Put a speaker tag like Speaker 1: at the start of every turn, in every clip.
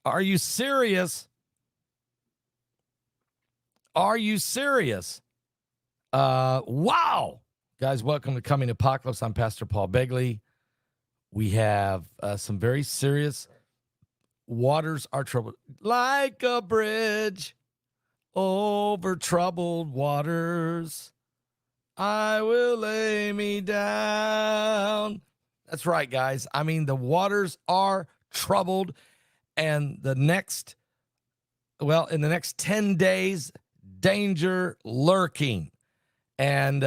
Speaker 1: Are you serious? Are you serious? Wow. Guys, welcome to Coming Apocalypse. I'm Pastor Paul Begley. We have some very serious waters are troubled. Like a bridge over troubled waters, I will lay me down. That's right, guys. I mean, the waters are troubled, and in the next 10 days, danger lurking. And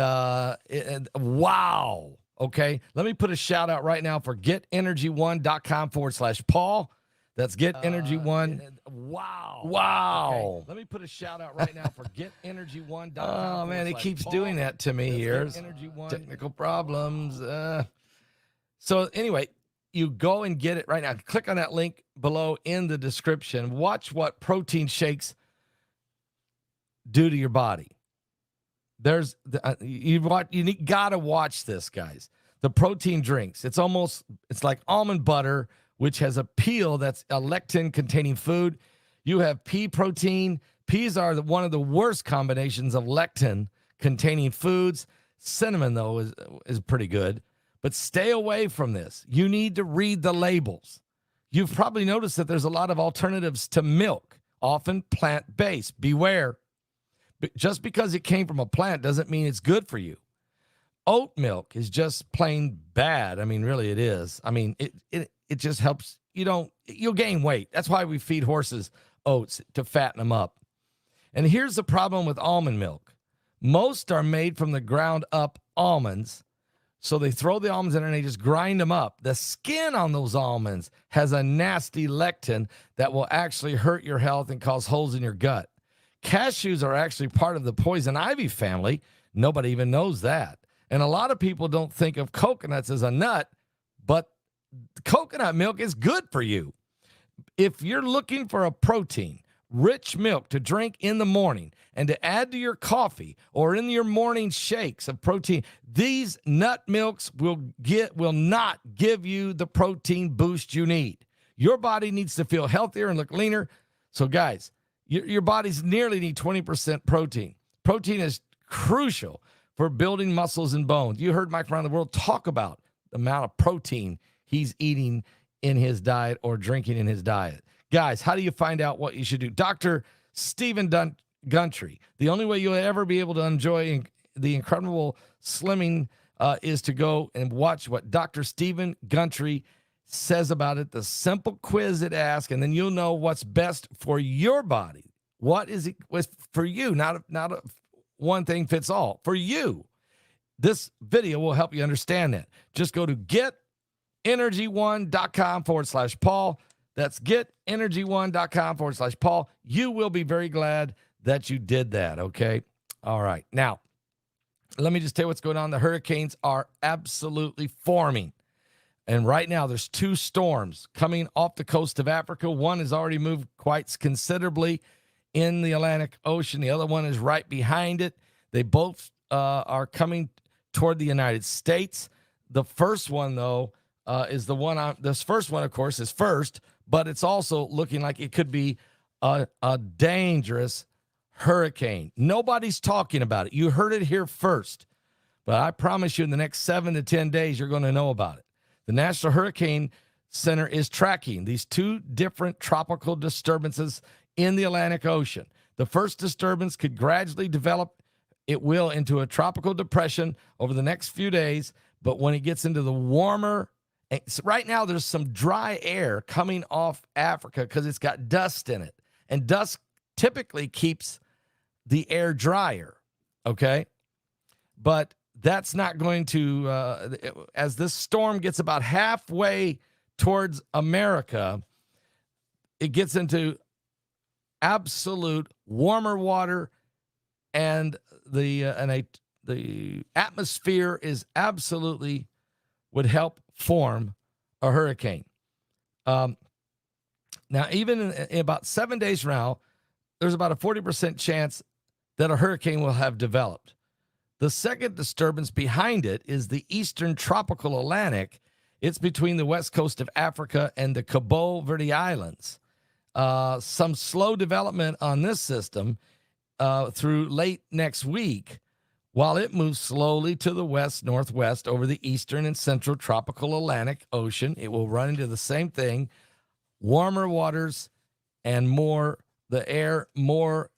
Speaker 1: wow. Okay. Let me put a shout out right now for getenergy1.com/Paul. That's getenergy1. Wow. Okay. Let me put a shout out right now for getenergy1.com. Oh, man, it keeps doing that to me here. Technical problems. So anyway, you go and get it right now. Click on that link below in the description. Watch what protein shakes do to your body. There's you gotta watch this, guys. The protein drinks. It's like almond butter, which has a peel that's a lectin-containing food. You have pea protein. Peas are one of the worst combinations of lectin-containing foods. Cinnamon, though, is pretty good. But stay away from this. You need to read the labels. You've probably noticed that there's a lot of alternatives to milk, often plant-based. Beware. Just because it came from a plant doesn't mean it's good for you. Oat milk is just plain bad. I mean, really it is. I mean, it just helps. You'll gain weight. That's why we feed horses oats, to fatten them up. And here's the problem with almond milk. Most are made from the ground up almonds. So they throw the almonds in and they just grind them up. The skin on those almonds has a nasty lectin that will actually hurt your health and cause holes in your gut. Cashews are actually part of the poison ivy family. Nobody even knows that. And a lot of people don't think of coconuts as a nut, but coconut milk is good for you. If you're looking for a protein-rich milk to drink in the morning and to add to your coffee or in your morning shakes of protein, these nut milks will not give you the protein boost you need. Your body needs to feel healthier and look leaner. So, guys, your bodies nearly need 20% protein. Protein is crucial for building muscles and bones. You heard Mike around the world talk about the amount of protein he's eating in his diet or drinking in his diet. Guys, how do you find out what you should do? Dr. Stephen Gundry, the only way you'll ever be able to enjoy the incredible slimming is to go and watch what Dr. Stephen Gundry says about it, the simple quiz it asks, and then you'll know what's best for your body. What is it for you? Not a one thing fits all. For you, this video will help you understand that. Just go to getenergy1.com/Paul. That's getenergy1.com/Paul. You will be very glad that you did that, okay? All right. Now, let me just tell you what's going on. The hurricanes are absolutely forming. And right now, there's two storms coming off the coast of Africa. One has already moved quite considerably in the Atlantic Ocean. The other one is right behind it. They both are coming toward the United States. The first one, though, is the one this first one, of course, is first, but it's also looking like it could be a dangerous hurricane. Nobody's talking about it. You heard it here first. But I promise you in the next 7 to 10 days, you're going to know about it. The National Hurricane Center is tracking these two different tropical disturbances in the Atlantic Ocean. The first disturbance could gradually develop, it will, into a tropical depression over the next few days. But when it gets into the warmer, right now there's some dry air coming off Africa because it's got dust in it. And dust typically keeps the air drier, okay? But that's not going to, as this storm gets about halfway towards America, it gets into absolute warmer water, and the atmosphere is absolutely would help form a hurricane. Now, even in about 7 days from now, there's about a 40% chance that a hurricane will have developed. The second disturbance behind it is the eastern tropical Atlantic. It's between the west coast of Africa and the Cabo Verde Islands. some slow development on this system through late next week, while it moves slowly to the west-northwest over the eastern and central tropical Atlantic Ocean. It will run into the same thing, warmer waters and the air more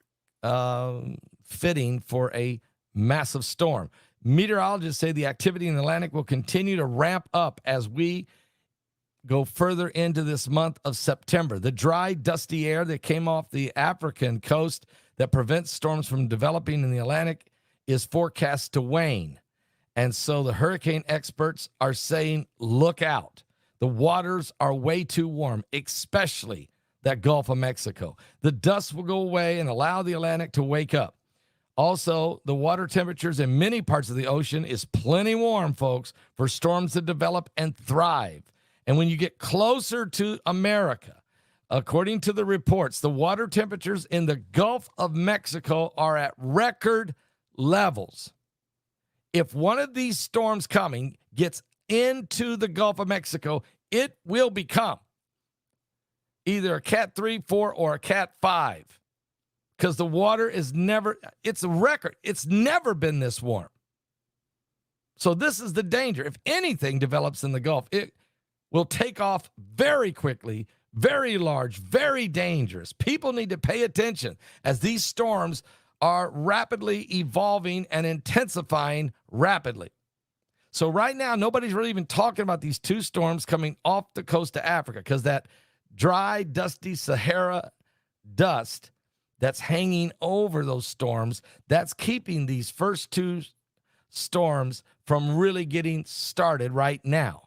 Speaker 1: fitting for a massive storm. Meteorologists say the activity in the Atlantic will continue to ramp up as we go further into this month of September. The dry, dusty air that came off the African coast that prevents storms from developing in the Atlantic is forecast to wane. And so the hurricane experts are saying, look out. The waters are way too warm, especially that Gulf of Mexico. The dust will go away and allow the Atlantic to wake up. Also, the water temperatures in many parts of the ocean is plenty warm, folks, for storms to develop and thrive. And when you get closer to America, according to the reports, the water temperatures in the Gulf of Mexico are at record levels. If one of these storms coming gets into the Gulf of Mexico, it will become either a Cat 3, 4, or a Cat 5. Because the water is it's a record. It's never been this warm. So this is the danger. If anything develops in the Gulf, it will take off very quickly, very large, very dangerous. People need to pay attention as these storms are rapidly evolving and intensifying rapidly. So right now, nobody's really even talking about these two storms coming off the coast of Africa because that dry, dusty Sahara dust that's hanging over those storms, that's keeping these first two storms from really getting started right now.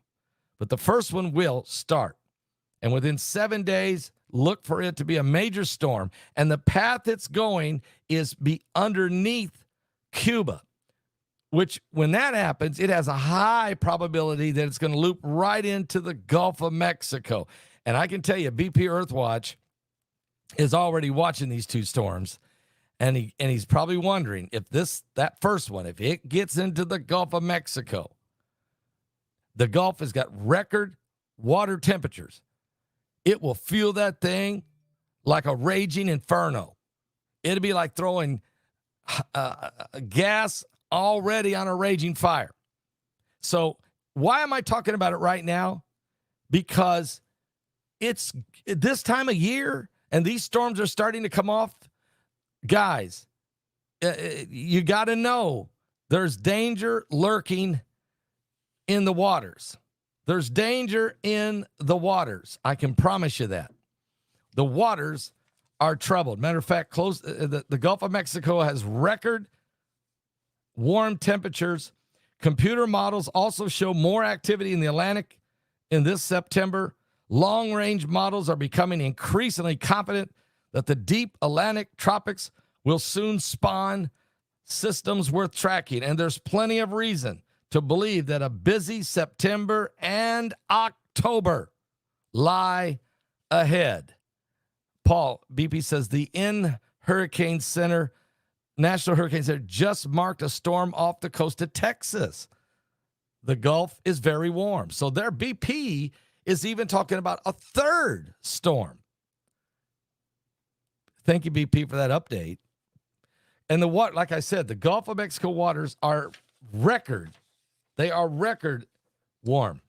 Speaker 1: But the first one will start. And within 7 days, look for it to be a major storm. And the path it's going is be underneath Cuba, which when that happens, it has a high probability that it's going to loop right into the Gulf of Mexico. And I can tell you, BP Earthwatch is already watching these two storms, and he's probably wondering if that first one, if it gets into the Gulf of Mexico, the Gulf has got record water temperatures. It will fuel that thing like a raging inferno. It'll be like throwing gas already on a raging fire. So why am I talking about it right now? Because it's this time of year, and these storms are starting to come off. Guys, you got to know there's danger lurking in the waters. There's danger in the waters. I can promise you that. The waters are troubled. Matter of fact, the Gulf of Mexico has record warm temperatures. Computer models also show more activity in the Atlantic in this September. Long-range models are becoming increasingly confident that the deep Atlantic tropics will soon spawn systems worth tracking. And there's plenty of reason to believe that a busy September and October lie ahead. Paul, BP says the Hurricane Center, National Hurricane Center, just marked a storm off the coast of Texas. The Gulf is very warm. So their BP is even talking about a third storm. Thank you, BP, for that update. And like I said, the Gulf of Mexico waters are record. They are record warm.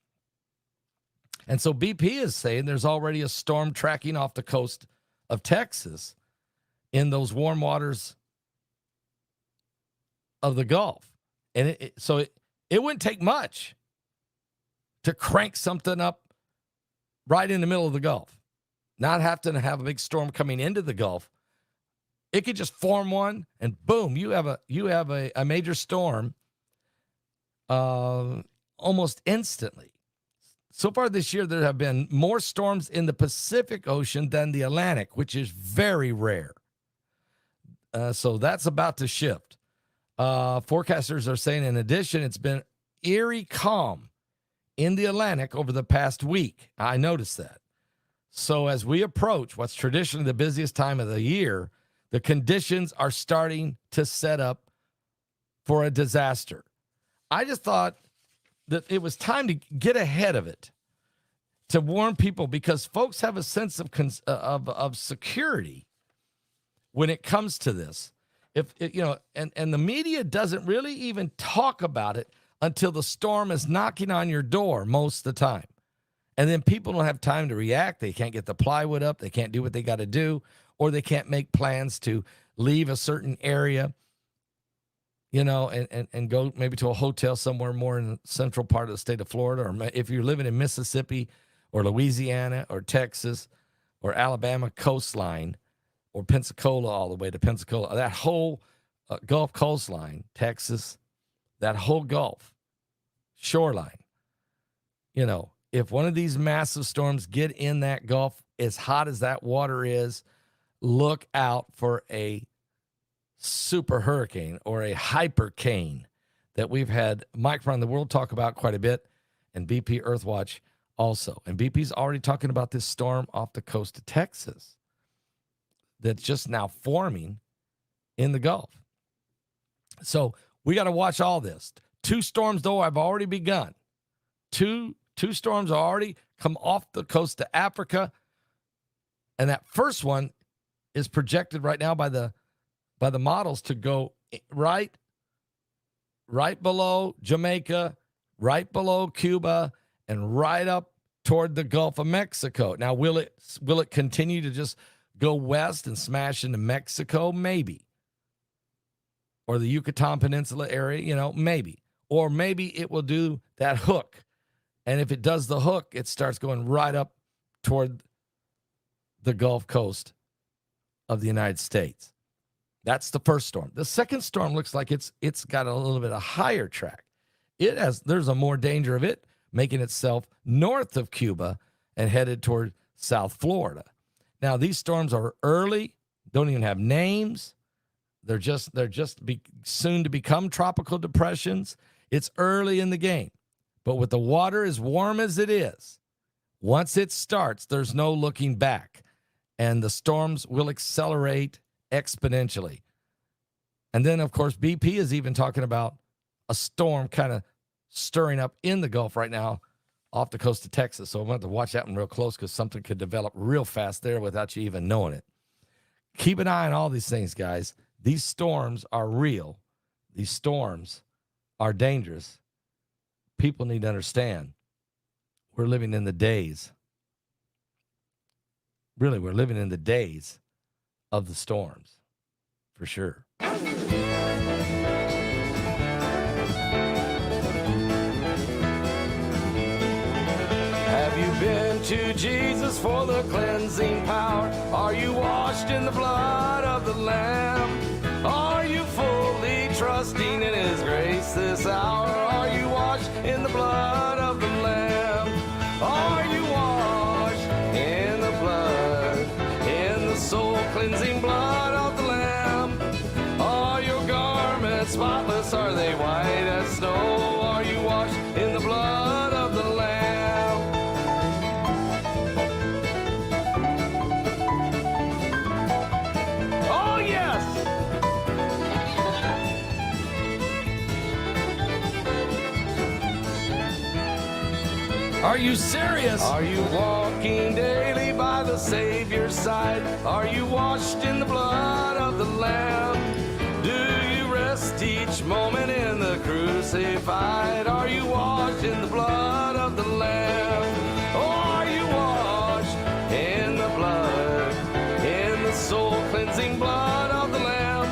Speaker 1: And so BP is saying there's already a storm tracking off the coast of Texas in those warm waters of the Gulf. And it wouldn't take much to crank something up right in the middle of the Gulf. Not have to have a big storm coming into the Gulf. It could just form one, and boom, you have a major storm almost instantly. So far this year, there have been more storms in the Pacific Ocean than the Atlantic, which is very rare. So that's about to shift. Forecasters are saying, in addition, it's been eerie calm in the Atlantic over the past week. I noticed that. So as we approach what's traditionally the busiest time of the year, the conditions are starting to set up for a disaster. I just thought that it was time to get ahead of it to warn people, because folks have a sense of security when it comes to this. If it, you know, and the media doesn't really even talk about it until the storm is knocking on your door most of the time. And then people don't have time to react. They can't get the plywood up. They can't do what they got to do, or they can't make plans to leave a certain area, you know, and go maybe to a hotel somewhere more in the central part of the state of Florida. Or if you're living in Mississippi or Louisiana or Texas or Alabama coastline or Pensacola all the way to Pensacola, that whole Gulf coastline, Texas, that whole Gulf shoreline, you know, if one of these massive storms get in that Gulf, as hot as that water is, look out for a super hurricane or a hypercane that we've had Mike from the World talk about quite a bit, and BP Earthwatch also. And BP's already talking about this storm off the coast of Texas that's just now forming in the Gulf. So we got to watch all this. 2 storms, though, have already begun. Two storms already come off the coast of Africa. And that first one is projected right now by the models to go right below Jamaica, right below Cuba, and right up toward the Gulf of Mexico. Now, will it continue to just go west and smash into Mexico? Maybe. Or the Yucatan Peninsula area, you know, maybe. Or maybe it will do that hook. And if it does the hook, it starts going right up toward the Gulf Coast of the United States. That's the first storm. The second storm looks like it's got a little bit of higher track. There's a more danger of it making itself north of Cuba and headed toward South Florida. Now, these storms are early, don't even have names. They're just soon to become tropical depressions. It's early in the game. But with the water as warm as it is, once it starts, there's no looking back. And the storms will accelerate exponentially. And then, of course, BP is even talking about a storm kind of stirring up in the Gulf right now off the coast of Texas. So I'm going to have to watch that one real close, because something could develop real fast there without you even knowing it. Keep an eye on all these things, guys. These storms are real. These storms are dangerous. People need to understand we're living in the days. Really, we're living in the days of the storms, for sure.
Speaker 2: Have you been to Jesus for the cleansing power? Are you washed in the blood of the Lamb? Are you fully trusting in His grace this hour? Are you washed in the blood of the Lamb? Are you washed in the blood, in the soul cleansing blood of the Lamb? Are your garments spotless? Are they white as snow? Are you washed in the blood of the Lamb? Oh, yes!
Speaker 1: Are you serious?
Speaker 2: Are you walking daily by the Savior's side? Are you washed in the blood of the Lamb? Do you rest each moment in the crucified? Are you washed in the blood of the Lamb? Or are you washed in the blood, in the soul-cleansing blood of the Lamb?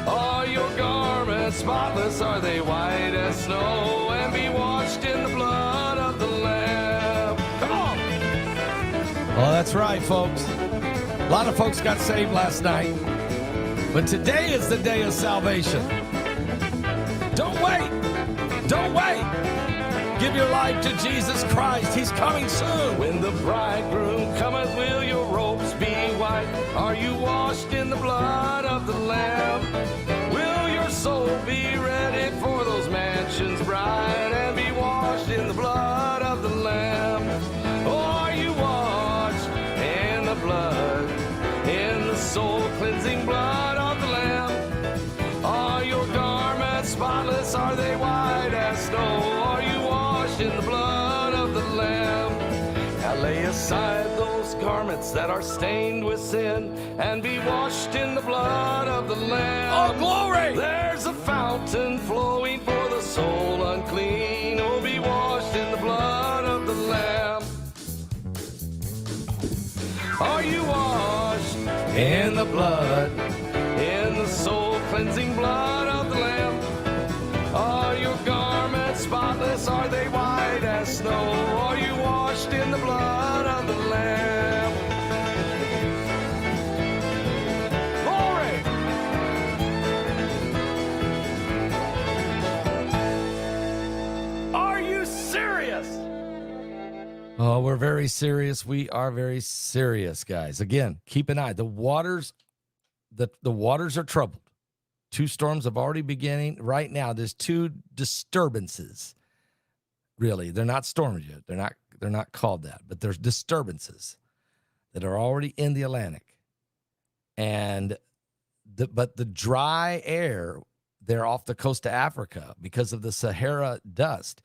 Speaker 2: Are your garments spotless? Are they white as snow? And be washed in the blood of the Lamb. Come on!
Speaker 1: Oh, that's right, folks. A lot of folks got saved last night. But today is the day of salvation. Don't wait. Don't wait. Give your life to Jesus Christ. He's coming soon.
Speaker 2: When the bridegroom cometh, will your robes be white? Are you washed in the blood of the Lamb? Will your soul be ready for those mansions bright, and be washed in the blood of the Lamb? Or are you washed in the blood, in the soul-cleansing blood of the Lamb? Are your garments spotless? Are they white as snow? Are you washed in the blood of the Lamb? Lay aside those garments that are stained with sin and be washed in the blood of the Lamb.
Speaker 1: Oh, glory!
Speaker 2: There's a fountain flowing for the soul unclean. Oh, be washed in the blood of the Lamb. Are you washed in the blood, in the soul cleansing blood of the Lamb? Are your garments spotless? Are they white as snow? Are you washed in the blood of the Lamb? Glory! Are you serious?
Speaker 1: Oh, we're very serious. We are very serious, guys. Again, keep an eye. The waters are troubled. 2 storms have already beginning. Right now, there's 2 disturbances. Really, they're not storms yet. They're not called that, but there's disturbances that are already in the Atlantic. And but the dry air there off the coast of Africa, because of the Sahara dust,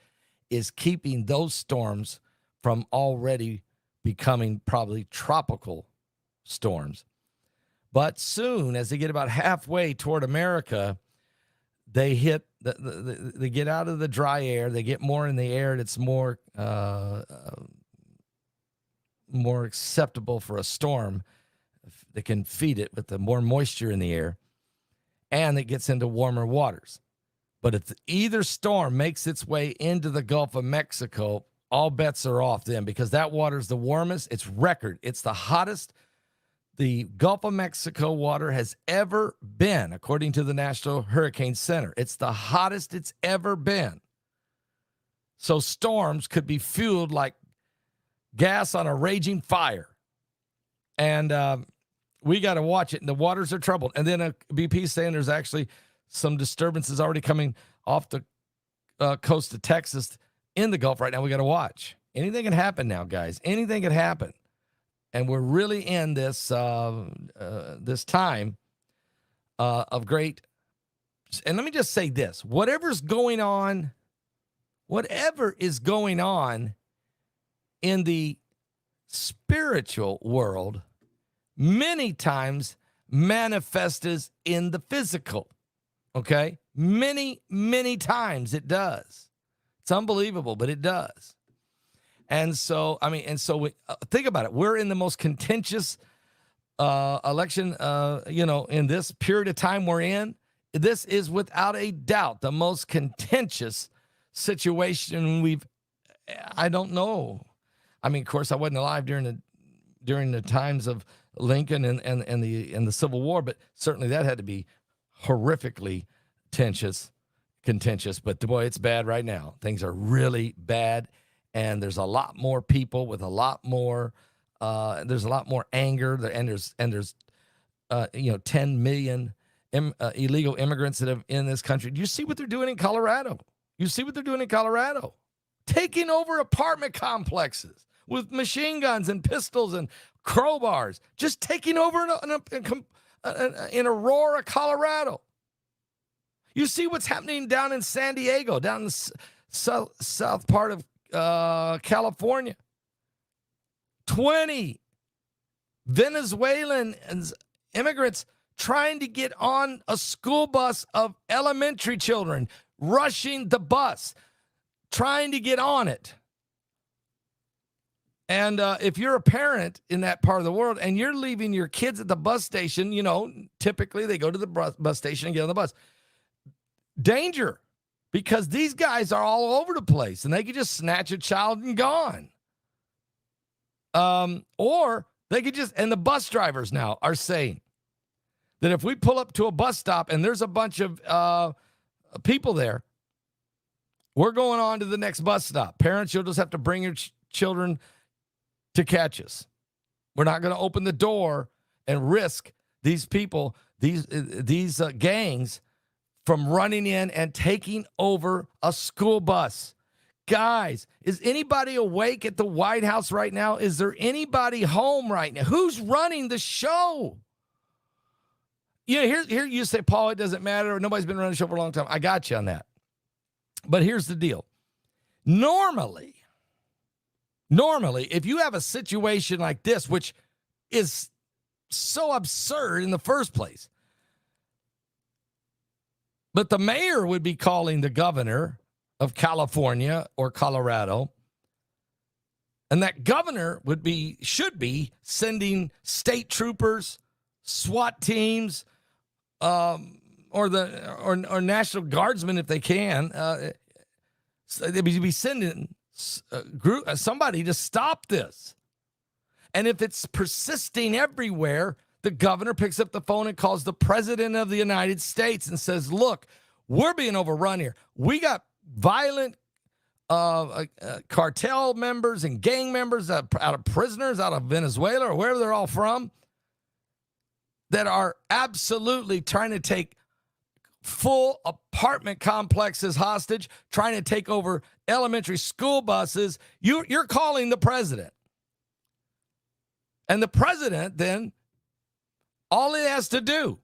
Speaker 1: is keeping those storms from already becoming probably tropical storms. But soon, as they get about halfway toward America, they hit, they get out of the dry air. They get more in the air that's more acceptable for a storm. They can feed it with the more moisture in the air, and it gets into warmer waters. But if either storm makes its way into the Gulf of Mexico, all bets are off then, because that water is the warmest. It's record. It's the hottest the Gulf of Mexico water has ever been, according to the National Hurricane Center. It's the hottest it's ever been. So storms could be fueled like gas on a raging fire. And we got to watch it. And the waters are troubled. And then BP saying there's actually some disturbances already coming off the coast of Texas in the Gulf right now. We got to watch. Anything can happen now, guys. Anything can happen. And we're really in this this time of great. And let me just say this: whatever is going on in the spiritual world, many times manifests in the physical. Okay, many times it does. It's unbelievable, but it does. And so, think about it. We're in the most contentious election, in this period of time we're in. This is without a doubt the most contentious situation I don't know. I mean, of course, I wasn't alive during the times of Lincoln and the Civil War, but certainly that had to be horrifically contentious. But boy, it's bad right now. Things are really bad. And there's a lot more people with a lot more. There's a lot more anger, and there's 10 million illegal immigrants that have in this country. Do you see what they're doing in Colorado? Taking over apartment complexes with machine guns and pistols and crowbars. Just taking over in Aurora, Colorado. You see what's happening down in San Diego, down in the south part of California. 20 Venezuelan immigrants trying to get on a school bus of elementary children, rushing the bus, trying to get on it. And if you're a parent in that part of the world and you're leaving your kids at the bus station, typically they go to the bus station and get on the bus. Danger. Because these guys are all over the place, and they could just snatch a child and gone. Or they could and the bus drivers now are saying that if we pull up to a bus stop and there's a bunch of people there, we're going on to the next bus stop. Parents, you'll just have to bring your children to catch us. We're not going to open the door and risk these people, these gangs, from running in and taking over a school bus. Guys, is anybody awake at the White House right now? Is there anybody home right now? Who's running the show? Here you say, Paul, it doesn't matter. Nobody's been running the show for a long time. I got you on that. But here's the deal. Normally, Normally, if you have a situation like this, which is so absurd in the first place, but the mayor would be calling the governor of California or Colorado, and that governor should be sending state troopers, SWAT teams, or National Guardsmen if they can. They'd be sending somebody to stop this. And if it's persisting everywhere, the governor picks up the phone and calls the president of the United States and says, look, we're being overrun here. We got violent cartel members and gang members out of prisoners out of Venezuela or wherever they're all from that are absolutely trying to take full apartment complexes hostage, trying to take over elementary school buses. You're calling the president. And the president then, all he has to do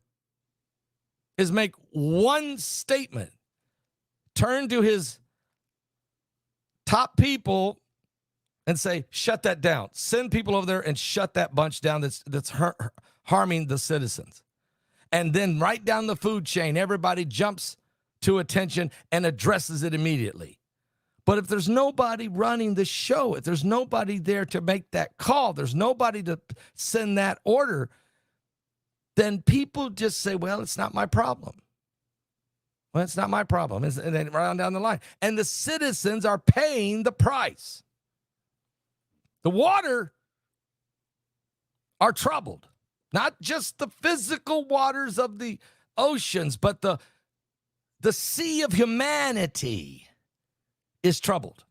Speaker 1: is make one statement, turn to his top people and say, shut that down. Send people over there and shut that bunch down that's harming the citizens. And then right down the food chain, everybody jumps to attention and addresses it immediately. But if there's nobody running the show, if there's nobody there to make that call, there's nobody to send that order, then people just say, well, it's not my problem. Well, it's not my problem. And then right on down the line. And the citizens are paying the price. The water are troubled. Not just the physical waters of the oceans, but the sea of humanity is troubled.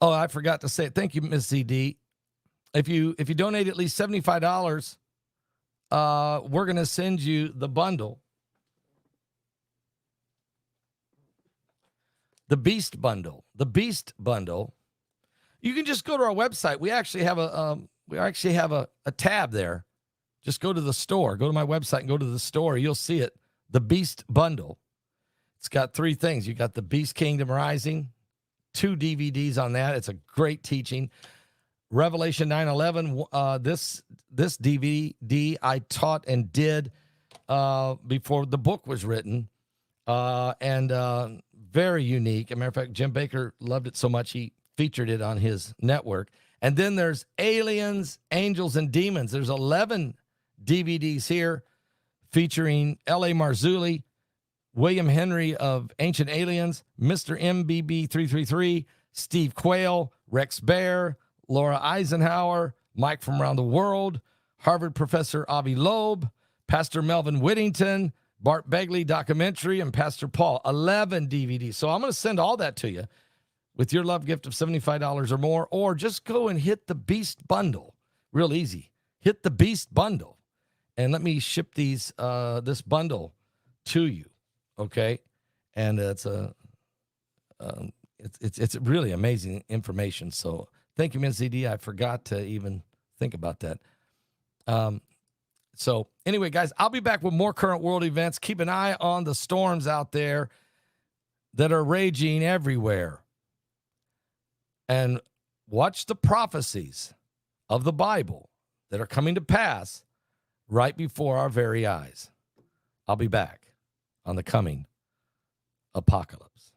Speaker 1: Oh, I forgot to say it. Thank you, Ms. ZD. If you donate at least $75, we're going to send you the bundle. The Beast Bundle. The Beast Bundle. You can just go to our website. We actually have a tab there. Just go to the store. Go to my website and go to the store. You'll see it. The Beast Bundle. It's got 3 things. You got the Beast Kingdom Rising, 2 DVDs on that. It's a great teaching. Revelation 9:11. This DVD I taught and did before the book was written, and very unique. As a matter of fact, Jim Baker loved it so much he featured it on his network. And then there's Aliens, Angels, and Demons. There's 11 DVDs here featuring L.A. Marzulli, William Henry of Ancient Aliens, Mr. MBB 333, Steve Quayle, Rex Bear, Laura Eisenhower, Mike from Around the World, Harvard professor Avi Loeb, Pastor Melvin Whittington, Bart Begley documentary, and Pastor Paul. 11 DVDs. So I'm going to send all that to you with your love gift of $75 or more, or just go and hit the Beast Bundle. Real easy. Hit the Beast Bundle, and let me ship this bundle to you. Okay, and it's really amazing information. So thank you, Ms. ZD. I forgot to even think about that. So anyway, guys, I'll be back with more current world events. Keep an eye on the storms out there that are raging everywhere, and watch the prophecies of the Bible that are coming to pass right before our very eyes. I'll be back on the coming apocalypse.